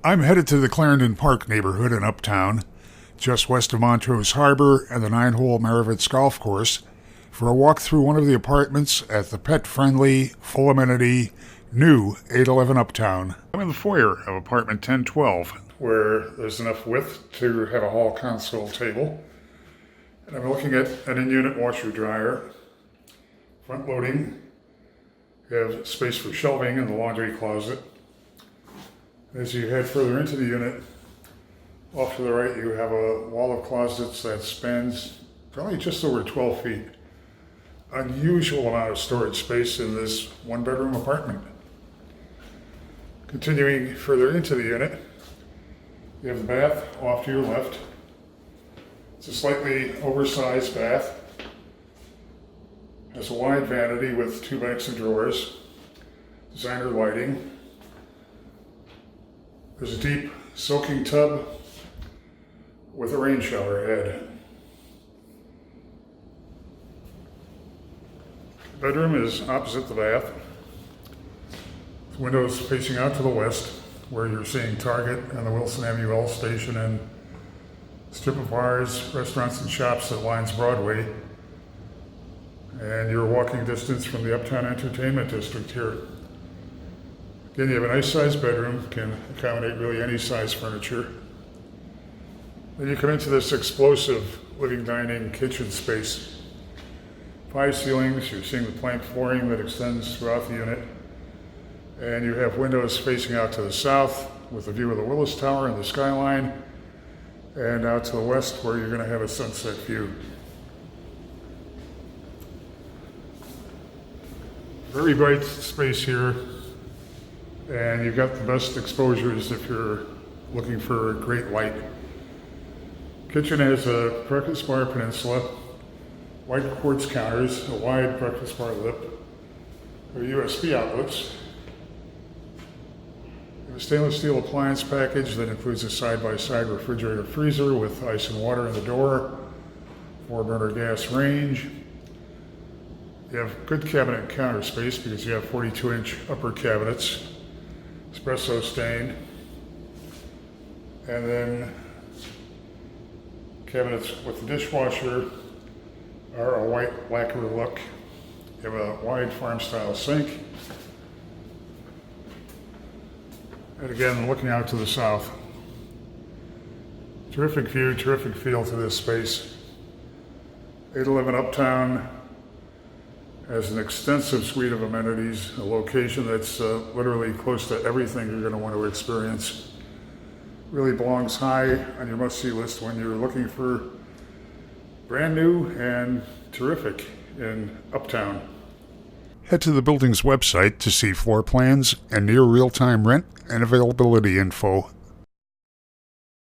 I'm headed to the Clarendon Park neighborhood in Uptown, just west of Montrose Harbor and the 9-hole Maravitz Golf Course, for a walk through one of the apartments at the pet-friendly, full-amenity, new 811 Uptown. I'm in the foyer of apartment 1012, where there's enough width to have a hall console table. And I'm looking at an in-unit washer-dryer, front-loading. You have space for shelving in the laundry closet. As you head further into the unit, off to the right you have a wall of closets that spans probably just over 12 feet. Unusual amount of storage space in this one-bedroom apartment. Continuing further into the unit, you have the bath off to your left. It's a slightly oversized bath. Has a wide vanity with 2 banks and drawers, designer lighting. There's a deep soaking tub with a rain shower head. The bedroom is opposite the bath. The windows facing out to the west, where you're seeing Target and the Wilson MUL station and strip of bars, restaurants, and shops that lines Broadway. And you're walking distance from the Uptown Entertainment District here. Again, you have a nice sized bedroom, can accommodate really any size furniture. Then you come into this explosive living, dining, kitchen space. 5 ceilings, you're seeing the plank flooring that extends throughout the unit. And you have windows facing out to the south with a view of the Willis Tower and the skyline, and out to the west where you're going to have a sunset view. Very bright space here. And you've got the best exposures if you're looking for great light. Kitchen has a breakfast bar peninsula, white quartz counters, a wide breakfast bar lip, USB outlets, a stainless steel appliance package that includes a side-by-side refrigerator freezer with ice and water in the door, 4-burner gas range. You have good cabinet and counter space because you have 42-inch upper cabinets, espresso stain, and then cabinets with the dishwasher are a white lacquer look. You have a wide farm-style sink. And again, looking out to the south. Terrific view, terrific feel to this space. 811 Uptown has an extensive suite of amenities, a location that's literally close to everything you're going to want to experience. Really belongs high on your must-see list when you're looking for brand new and terrific in Uptown. Head to the building's website to see floor plans and near real-time rent and availability info.